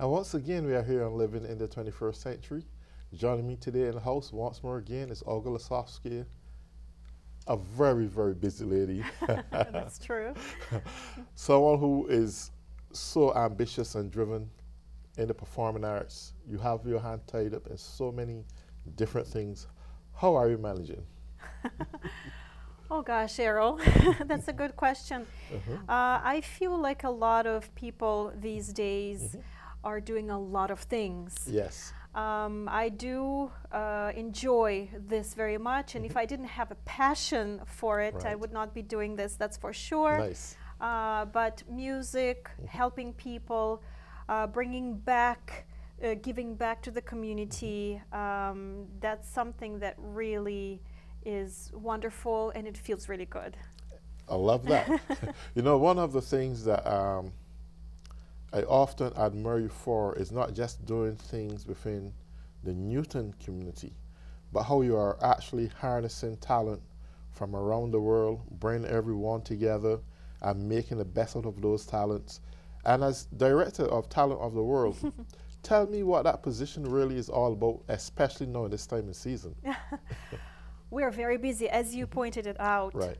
And once again, we are here on Living in the 21st Century. Joining me today in the house once more again is Olga Lasovsky, a very, very busy lady. That's true. Someone who is so ambitious and driven in the performing arts. You have your hand tied up in so many different things. How are you managing? Oh gosh, Errol, that's a good question. Uh-huh. I feel like a lot of people these days are doing a lot of things. Yes. I do enjoy this very much, and if I didn't have a passion for it, I Right. would not be doing this, that's for sure. Nice. But music, helping people, bringing back, giving back to the community, that's something that really is wonderful and it feels really good. I love that. You know, one of the things that I often admire you for is not just doing things within the Newton community, but how you are actually harnessing talent from around the world, bringing everyone together and making the best out of those talents. And as director of Talent of the World, tell me what that position really is all about, especially now in this time of season. We're very busy, as you pointed it out. Right.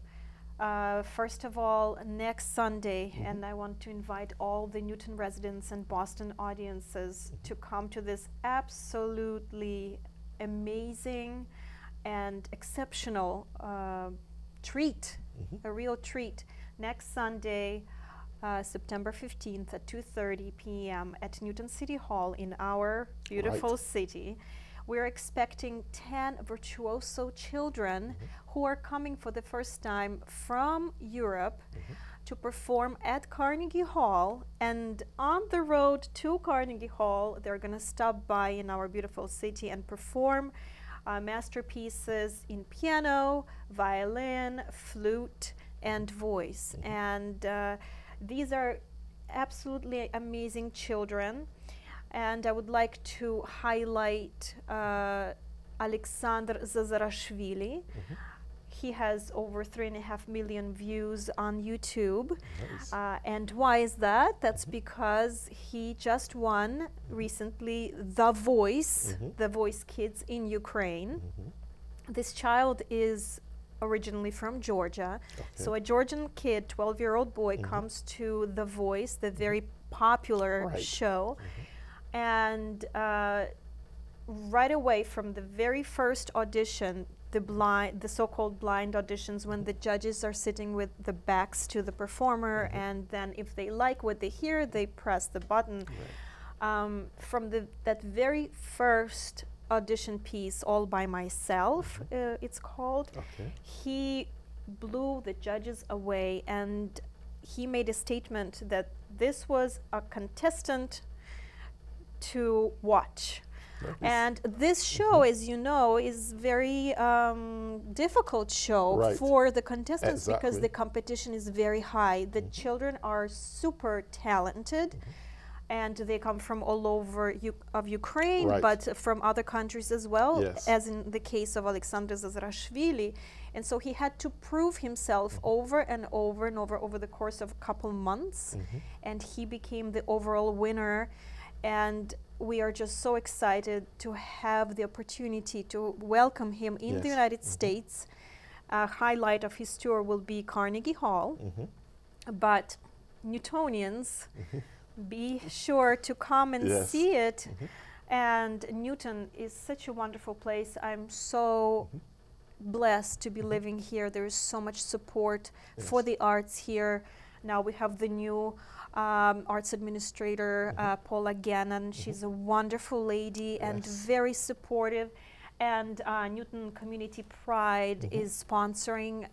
First of all, next Sunday, and I want to invite all the Newton residents and Boston audiences to come to this absolutely amazing and exceptional treat, a real treat. Next Sunday, September 15th at 2:30 p.m. at Newton City Hall in our beautiful city. We're expecting 10 virtuoso children who are coming for the first time from Europe to perform at Carnegie Hall, and on the road to Carnegie Hall they're going to stop by in our beautiful city and perform masterpieces in piano, violin, flute, and voice. And these are absolutely amazing children. And I would like to highlight Alexander Zazarashvili. He has over 3.5 million views on YouTube. Nice. And why is that? That's because he just won recently The Voice Kids in Ukraine. This child is originally from Georgia. So a Georgian kid, 12-year-old boy, comes to The Voice, the very popular show. And right away from the very first audition, the so-called blind auditions, when the judges are sitting with the backs to the performer, and then if they like what they hear, they press the button. From that very first audition piece, All by Myself, it's called, he blew the judges away, and he made a statement that this was a contestant to watch. And this show, as you know, is very difficult show for the contestants because the competition is very high. The children are super talented, and they come from all over of Ukraine, but from other countries as well, as in the case of Alexander Zazarashvili. And so he had to prove himself over and over and over the course of a couple months, and he became the overall winner. And we are just so excited to have the opportunity to welcome him in the United States. A highlight of his tour will be Carnegie Hall, but Newtonians, be sure to come and see it. And Newton is such a wonderful place. I'm so blessed to be living here. There is so much support for the arts here. Now we have the new arts administrator, Paula Gannon. She's a wonderful lady and very supportive. And Newton Community Pride is sponsoring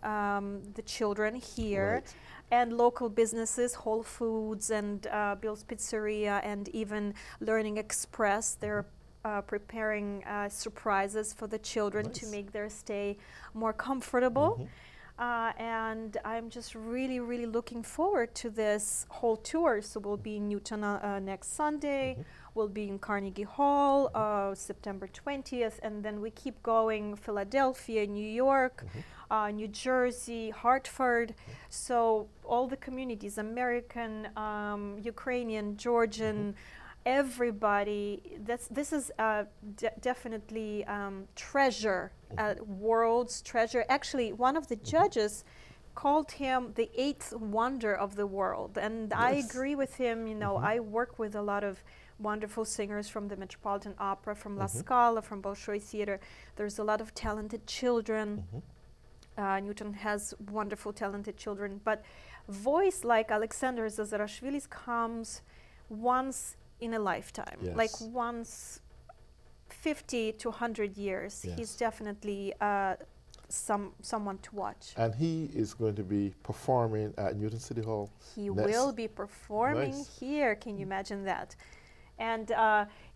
the children here. And local businesses, Whole Foods and Bill's Pizzeria and even Learning Express, they're preparing surprises for the children to make their stay more comfortable. And I'm just really, really looking forward to this whole tour. So we'll be in Newton next Sunday. We'll be in Carnegie Hall September 20th. And then we keep going, Philadelphia, New York, New Jersey, Hartford. So all the communities, American, Ukrainian, Georgian, everybody. This is definitely treasure, world's treasure. Actually, one of the judges called him the eighth wonder of the world, and I agree with him. You know, I work with a lot of wonderful singers from the Metropolitan Opera, from La Scala, from Bolshoi Theater. There's a lot of talented children. Newton has wonderful, talented children, but voice like Alexander Zazarashvili's comes once in a lifetime, like once 50 to 100 years. He's definitely someone to watch. And he is going to be performing at Newton City Hall. He will be performing here. Can you imagine that? And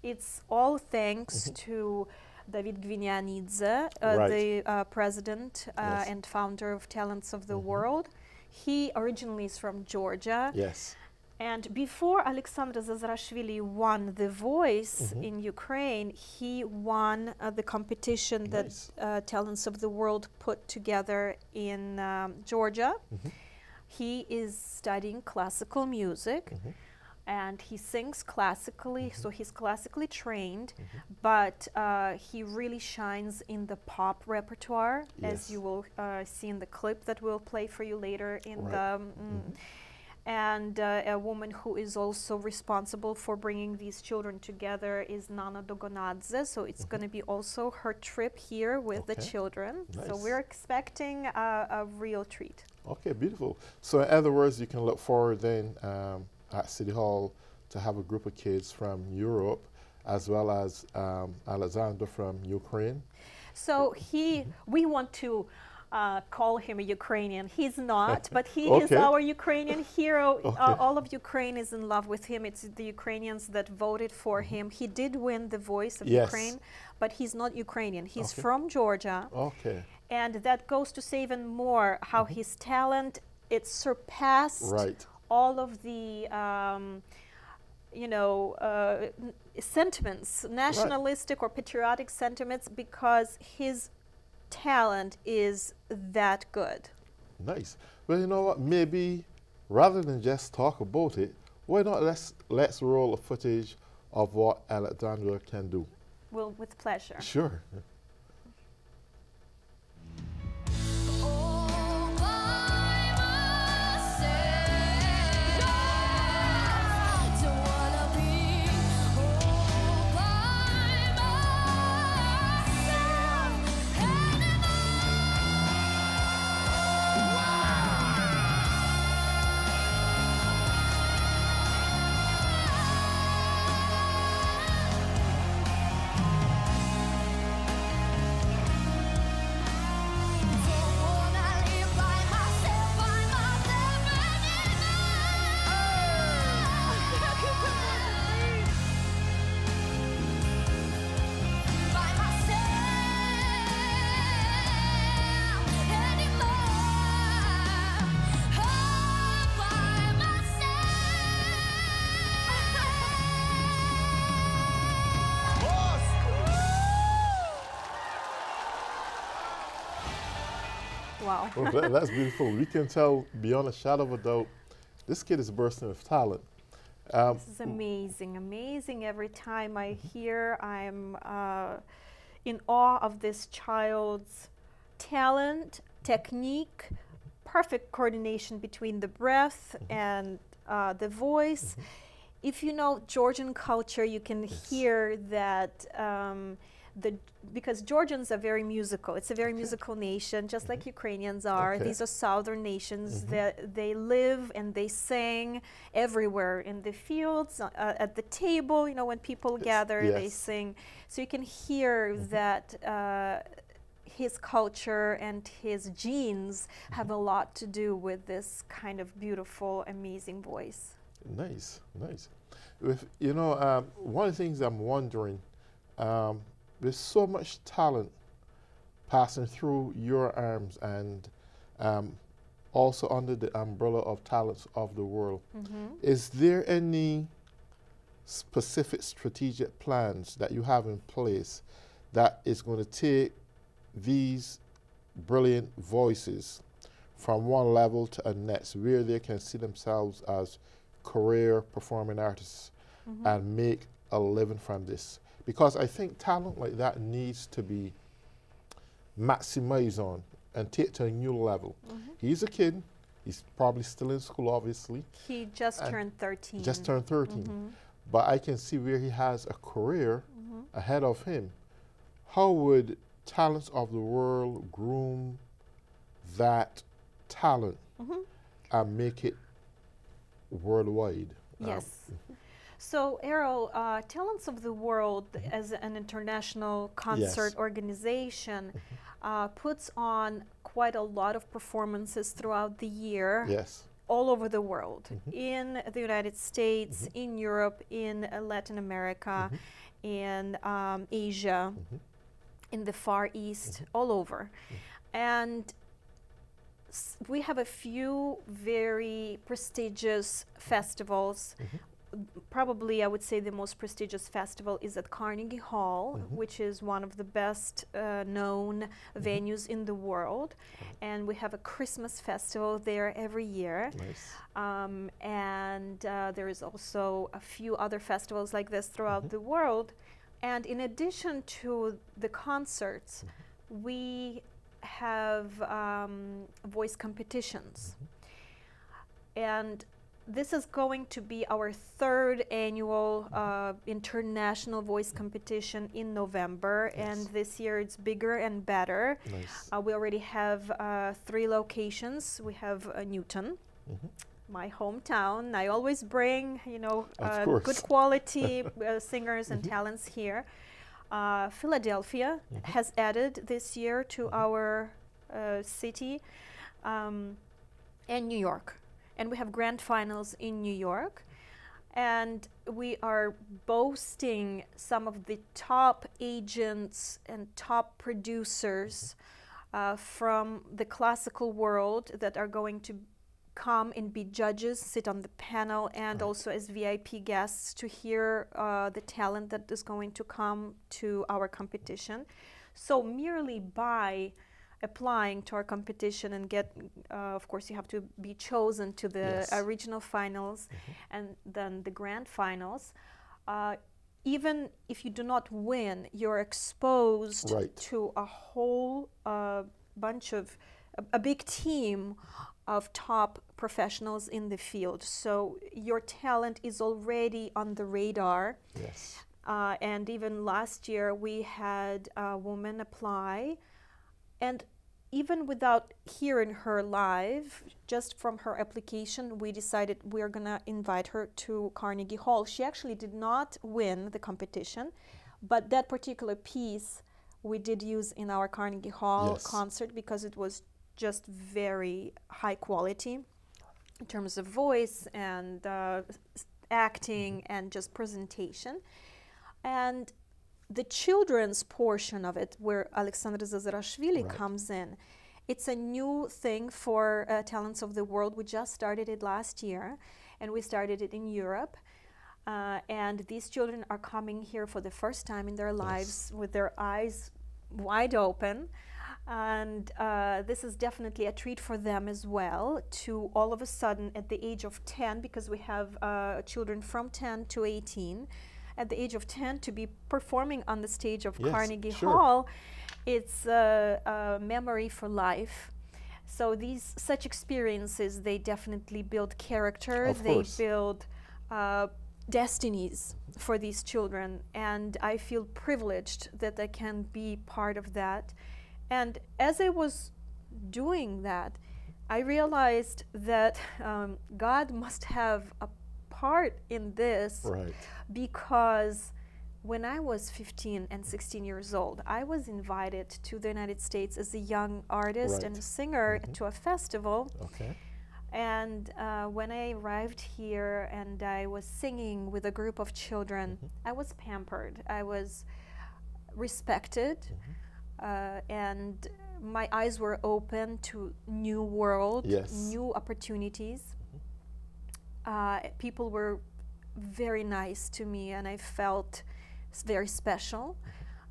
it's all thanks to David Gvinianidze, the president and founder of Talents of the World. He originally is from Georgia. Yes. And before Alexander Zazarashvili won The Voice in Ukraine, he won the competition that Talents of the World put together in Georgia. He is studying classical music. And he sings classically, so he's classically trained, but he really shines in the pop repertoire, as you will see in the clip that we'll play for you later in the... And a woman who is also responsible for bringing these children together is Nana Dogonadze, so it's going to be also her trip here with the children. So we're expecting a real treat. Okay, beautiful. So in other words, you can look forward then at City Hall to have a group of kids from Europe as well as Alexander from Ukraine. So we want to call him a Ukrainian. He's not, but he is our Ukrainian hero. All of Ukraine is in love with him. It's the Ukrainians that voted for him. He did win The Voice of Ukraine, but he's not Ukrainian. He's from Georgia. And that goes to say even more how his talent, it surpassed all of the sentiments, nationalistic or patriotic sentiments, because his talent is that good. Nice. Well, you know what? Maybe rather than just talk about it, why not let's roll a footage of what Alexandra can do. Well, with pleasure. Sure. Wow. Well, that's beautiful. We can tell beyond a shadow of a doubt, this kid is bursting with talent. This is amazing, amazing. Every time I hear, I'm in awe of this child's talent, technique, perfect coordination between the breath and the voice. If you know Georgian culture, you can hear that because Georgians are very musical. It's a very musical nation, just like Ukrainians are. These are southern nations that they live and they sing everywhere, in the fields, at the table. You know, when people gather, they sing. So you can hear that his culture and his genes have a lot to do with this kind of beautiful, amazing voice. Nice, nice. You know, one of the things I'm wondering, there's so much talent passing through your arms and also under the umbrella of Talents of the World. Is there any specific strategic plans that you have in place that is going to take these brilliant voices from one level to the next, where they can see themselves as career performing artists and make a living from this. Because I think talent like that needs to be maximized on and take to a new level. He's a kid. He's probably still in school, obviously. He just turned 13. Just turned 13. But I can see where he has a career ahead of him. How would Talents of the World groom that talent and make it worldwide? Yes. So, Errol, Talents of the World, as an international concert organization, puts on quite a lot of performances throughout the year. Yes. All over the world, in the United States, in Europe, in Latin America, in Asia, in the Far East, all over. And we have a few very prestigious festivals. Probably, I would say the most prestigious festival is at Carnegie Hall, which is one of the best known venues in the world. And we have a Christmas festival there every year. Nice. And there is also a few other festivals like this throughout the world. And in addition to the concerts, we have voice competitions. And this is going to be our third annual international voice competition in November, and this year it's bigger and better. Nice. We already have 3 locations. We have Newton, my hometown. I always bring, you know, good quality singers and talents here. Philadelphia has added this year to our city, and New York. And we have grand finals in New York. And we are boasting some of the top agents and top producers from the classical world that are going to come and be judges, sit on the panel, and also as VIP guests to hear the talent that is going to come to our competition. So merely by applying to our competition and get, of course, you have to be chosen to the regional finals and then the grand finals. Even if you do not win, you're exposed to a whole bunch of, a big team of top professionals in the field. So your talent is already on the radar. Yes. And even last year we had a woman apply, and even without hearing her live, just from her application, we decided we're gonna invite her to Carnegie Hall. She actually did not win the competition, but that particular piece we did use in our Carnegie Hall concert because it was just very high quality in terms of voice and acting and just presentation. And the children's portion of it, where Alexandra Zazarashvili comes in, it's a new thing for Talents of the World. We just started it last year, and we started it in Europe. And these children are coming here for the first time in their lives with their eyes wide open. And this is definitely a treat for them as well, to all of a sudden at the age of 10, because we have children from 10 to 18, at the age of 10 to be performing on the stage of Carnegie Hall, it's a memory for life. So these such experiences, they definitely build character, they build destinies for these children, and I feel privileged that I can be part of that. And as I was doing that, I realized that God must have a part in this, because when I was 15 and 16 years old, I was invited to the United States as a young artist and a singer to a festival. And when I arrived here and I was singing with a group of children, I was pampered, I was respected, and my eyes were open to new world, new opportunities. People were very nice to me, and I felt very special.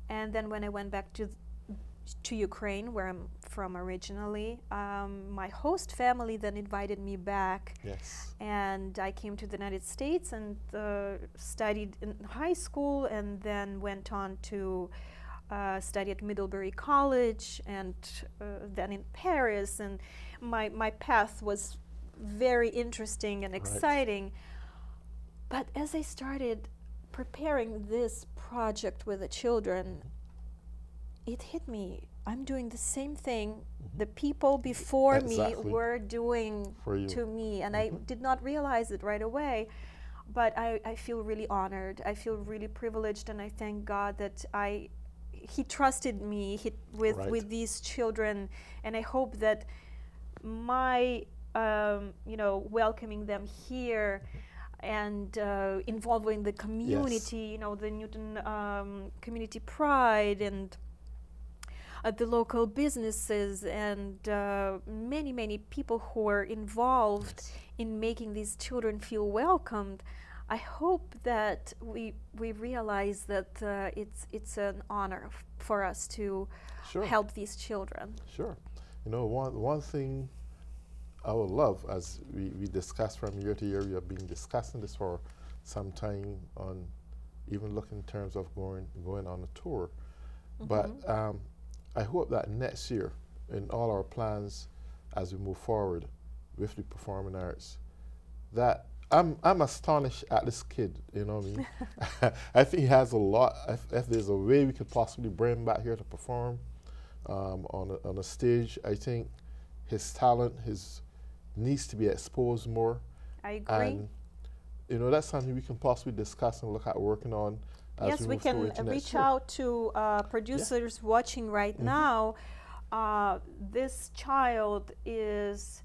And then when I went back to to Ukraine, where I'm from originally. My host family then invited me back. Yes. And I came to the United States and studied in high school, and then went on to study at Middlebury College, and then in Paris. And my path was very interesting and exciting. But as I started preparing this project with the children, it hit me. I'm doing the same thing the people before me were doing to me, and I did not realize it right away. But I feel really honored. I feel really privileged, and I thank God that He trusted me with these children. And I hope that my welcoming them here and involving the community, the Newton Community Pride, and the local businesses, and many people who are involved in making these children feel welcomed. I hope that we realize that it's an honor for us to help these children. Sure. One thing I would love, as we discuss from year to year, we have been discussing this for some time, on even looking in terms of going on a tour. But I hope that next year, in all our plans as we move forward with the performing arts, that I'm astonished at this kid, you know what I mean? I think he has a lot. If there's a way we could possibly bring him back here to perform on a stage, I think his talent needs to be exposed more. I agree. And that's something we can possibly discuss and look at working on. Yes, we can reach out to producers watching right now. This child is,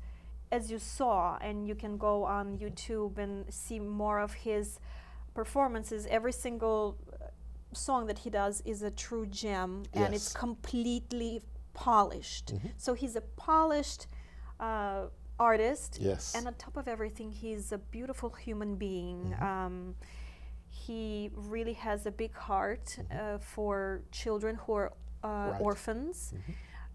as you saw, and you can go on YouTube and see more of his performances. Every single song that he does is a true gem, and it's completely polished. So he's a polished artist, and on top of everything, he's a beautiful human being. He really has a big heart for children who are orphans.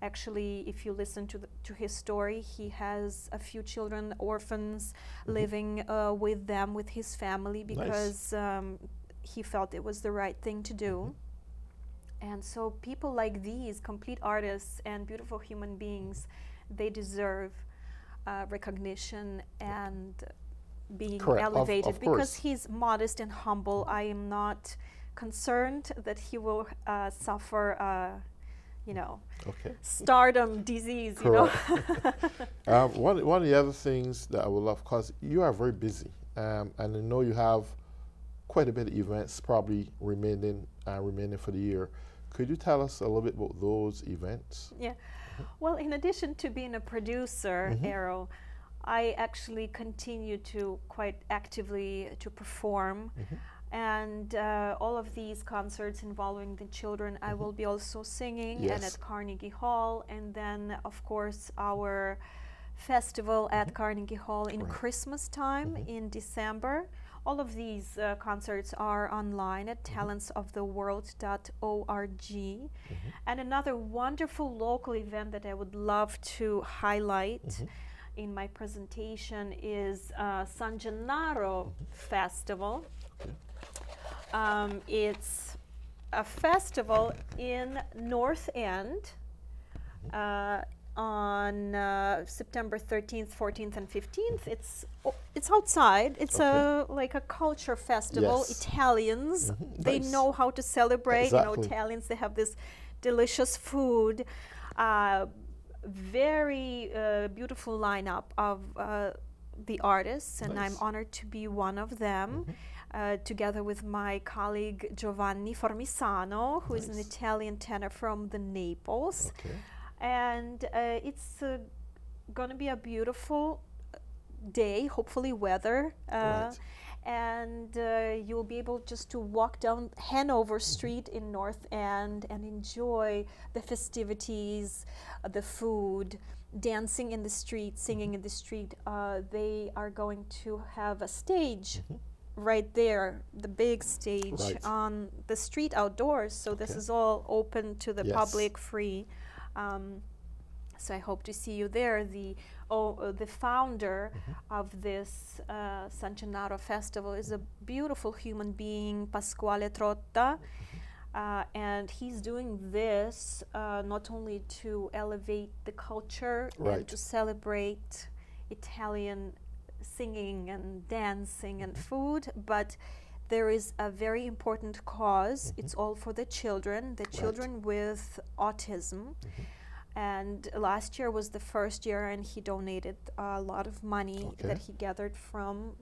Actually, if you listen to his story, he has a few children, orphans, living with them, with his family, because he felt it was the right thing to do. And so people like these, complete artists and beautiful human beings, they deserve recognition and being elevated, because he's modest and humble. I am not concerned that he will suffer stardom disease. One of the other things that I would love, because you are very busy, and I know you have quite a bit of events probably remaining for the year. Could you tell us a little bit about those events? Yeah. Well, in addition to being a producer, Errol, I actually continue to quite actively to perform, and all of these concerts involving the children, I will be also singing, and at Carnegie Hall, and then of course our festival at Carnegie Hall in Christmas time in December. All of these concerts are online at talentsoftheworld.org. And another wonderful local event that I would love to highlight in my presentation is San Gennaro Festival. It's a festival in North End on September 13th, 14th, and 15th. It's outside. It's like a culture festival. Italians, they know how to celebrate. Italians, they have this delicious food. Very beautiful lineup of the artists, and I'm honored to be one of them, together with my colleague Giovanni Formisano, who is an Italian tenor from the Naples. And it's going to be a beautiful day, hopefully weather, and you'll be able just to walk down Hanover Street in North End and enjoy the festivities, the food, dancing in the street, singing in the street. They are going to have a stage right there, the big stage Right. on the street outdoors. So this Okay. is all open to the Yes. public, free. So I hope to see you there. The founder of this San Gennaro festival is a beautiful human being, Pasquale Trotta. And he's doing this not only to elevate the culture Right. and to celebrate Italian singing and dancing and food, but there is a very important cause. It's all for the children, with autism. And last year was the first year, and he donated a lot of money Okay. that he gathered from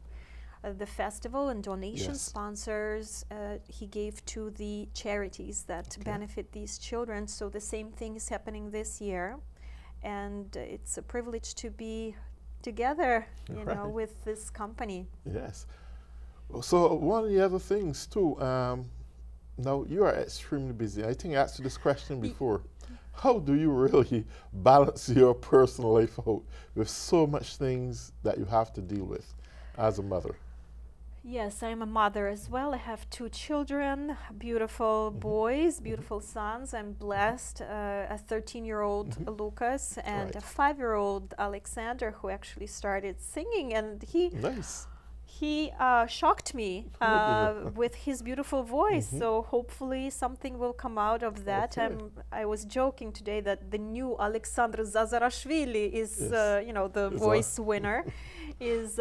the festival and donation Yes. sponsors. He gave to the charities that Okay. benefit these children. So the same thing is happening this year, and it's a privilege to be together, you know, Right. with this company. Yes. So one of the other things too, now you are extremely busy. I think I asked you this question before. How do you really balance your personal life out with so much things that you have to deal with as a mother? Yes, I'm a mother as well. I have 2 children, beautiful boys, beautiful sons. I'm blessed. A 13-year-old Lucas and Right. a 5-year-old Alexander, who actually started singing, and Nice. he shocked me with his beautiful voice. So hopefully something will come out of that. Okay. I was joking today that the new Alexandra Zazarashvili is, Yes. you know, the Is voice winner, is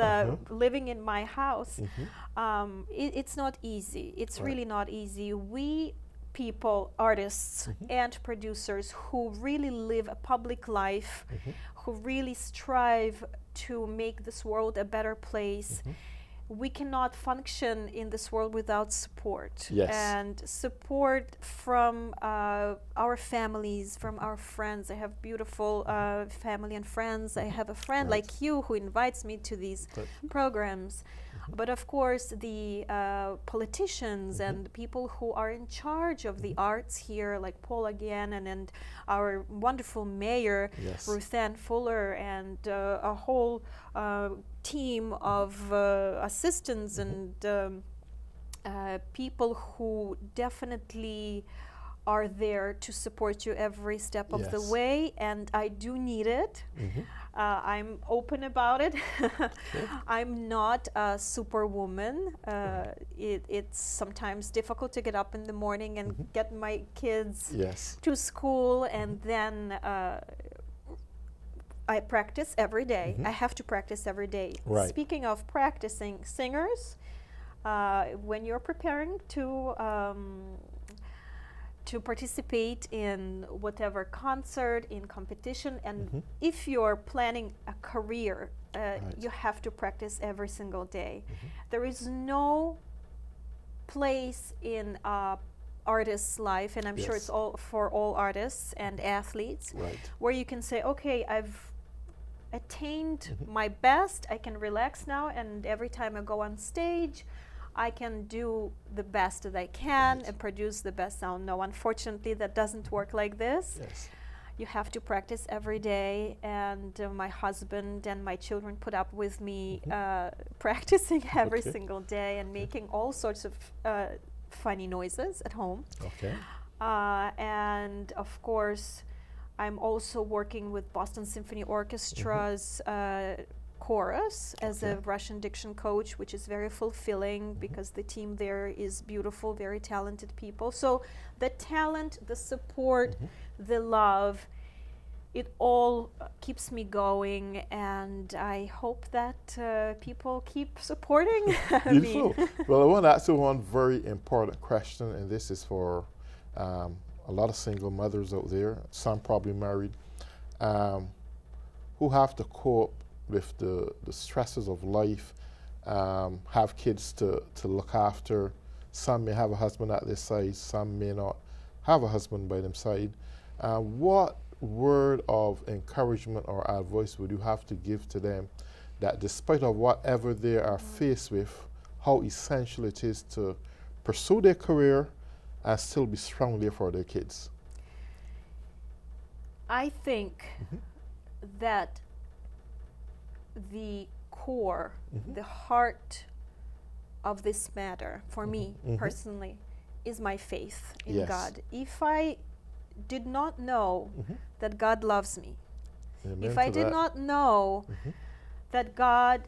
living in my house. It's not easy. It's Right. really not easy. We people, artists and producers who really live a public life, who really strive to make this world a better place, we cannot function in this world without support. Yes. And support from our families, from our friends. I have beautiful family and friends. I have a friend Right. like you who invites me to these Right. programs. But of course, the politicians and people who are in charge of the arts here, like Paula Gannon and our wonderful mayor, Yes. Ruth Ann Fuller, and a whole team of assistants and people who definitely are there to support you every step of the Yes. way, and I do need it. I'm open about it. I'm not a superwoman. It's sometimes difficult to get up in the morning and get my kids Yes. to school, and then I practice every day. I have to practice every day. Right. Speaking of practicing, singers, when you're preparing to participate in whatever concert, in competition, and if you're planning a career, you have to practice every single day. There is no place in artist's life, and I'm sure Yes. it's all for all artists and athletes, Right. where you can say, okay, I've attained my best, I can relax now, and every time I go on stage, I can do the best that I can Right. and produce the best sound. No, unfortunately, that doesn't work like this. Yes. You have to practice every day, and my husband and my children put up with me practicing every Okay. single day and making all sorts of funny noises at home. Okay. And of course, I'm also working with Boston Symphony Orchestra's chorus as a Okay. Russian diction coach, which is very fulfilling because the team there is beautiful, very talented people. So the talent, the support, the love, it all keeps me going, and I hope that people keep supporting me. Beautiful. Well, I want to ask you one very important question, and this is for a lot of single mothers out there, some probably married, who have to cope with the stresses of life, have kids to look after. Some may have a husband at their side, some may not have a husband by their side. What word of encouragement or advice would you have to give to them that despite of whatever they are faced with, how essential it is to pursue their career and still be strong there for their kids? I think that the core, the heart of this matter for me personally is my faith in Yes. God. If I did not know that God loves me, Amen if I to did that. not know that God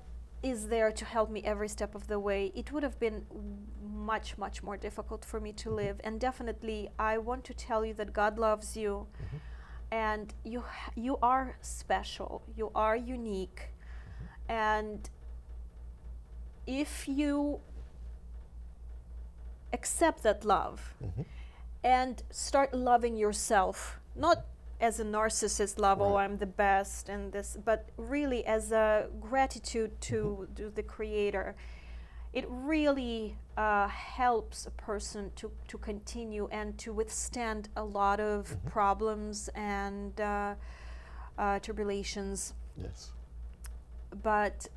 is there to help me every step of the way, it would have been much, much more difficult for me to live. And definitely, I want to tell you that God loves you, and you are special, you are unique, and if you accept that love and start loving yourself, not as a narcissist love, oh, Right. I'm the best and this, but really as a gratitude to the Creator, it really helps a person to continue and to withstand a lot of problems and tribulations. Yes. But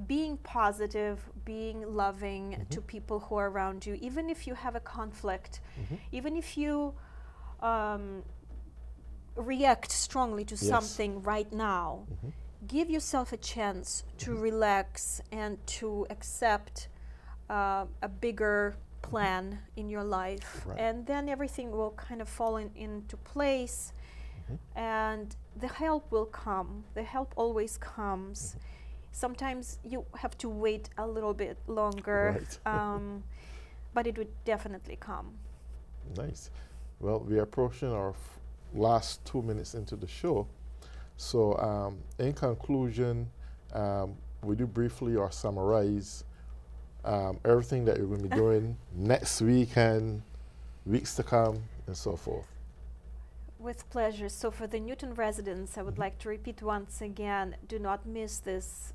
being positive, being loving to people who are around you, even if you have a conflict, even if you react strongly to Yes. something right now, give yourself a chance to relax and to accept a bigger plan in your life. Right. And then everything will kind of fall into place, and the help will come. The help always comes. Sometimes you have to wait a little bit longer, Right. but it would definitely come. Nice. Well, we are approaching our last 2 minutes into the show. So, in conclusion, would you briefly or summarize everything that you're going to be doing next week and weeks to come and so forth? With pleasure. So for the Newton residents, I would like to repeat once again, do not miss this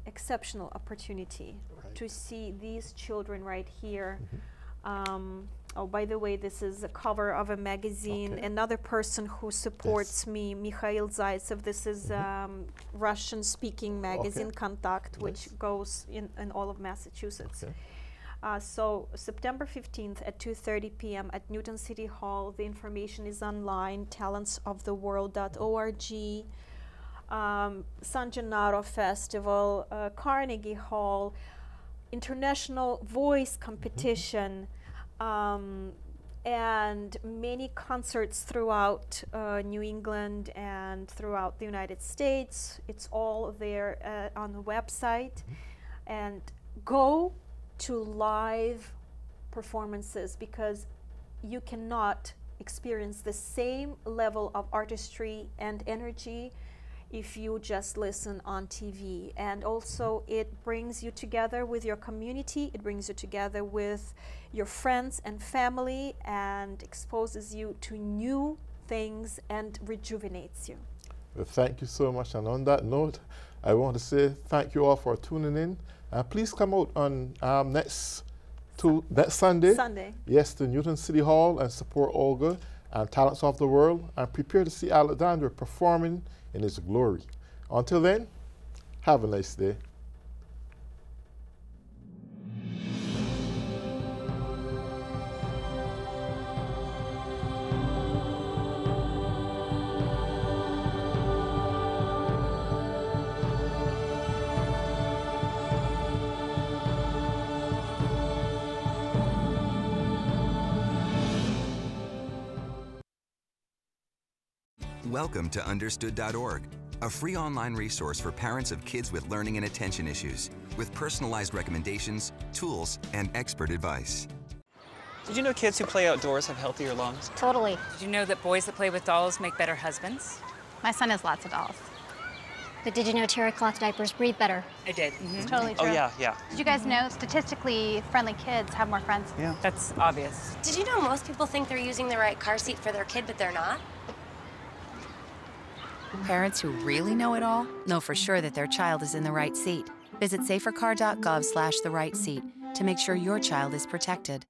exceptional opportunity Right. to see these children right here. Oh, by the way, this is a cover of a magazine. Okay. Another person who supports me, Mikhail Zaitsev. This is Russian-speaking magazine, Okay. Kontakt, which Nice. goes in all of Massachusetts. Okay. So September 15th at 2:30 p.m. at Newton City Hall. The information is online, talentsoftheworld.org. San Gennaro Festival, Carnegie Hall, International Voice Competition, and many concerts throughout New England and throughout the United States. It's all there on the website. And go to live performances, because you cannot experience the same level of artistry and energy if you just listen on TV. And also it brings you together with your community, it brings you together with your friends and family, and exposes you to new things and rejuvenates you. Well, thank you so much. And on that note, I want to say thank you all for tuning in. Please come out on next Sunday. Yes, to Newton City Hall and support Olga and Talents of the World, and prepare to see Alexander performing in his glory. Until then, have a nice day. Welcome to Understood.org, a free online resource for parents of kids with learning and attention issues, with personalized recommendations, tools, and expert advice. Did you know kids who play outdoors have healthier lungs? Totally. Did you know that boys that play with dolls make better husbands? My son has lots of dolls. But did you know terry cloth diapers breathe better? I did. It's totally true. Oh, yeah. Did you guys know statistically friendly kids have more friends? Yeah. That's obvious. Did you know most people think they're using the right car seat for their kid, but they're not? Parents who really know it all know for sure that their child is in the right seat. Visit safercar.gov/the-right seat to make sure your child is protected.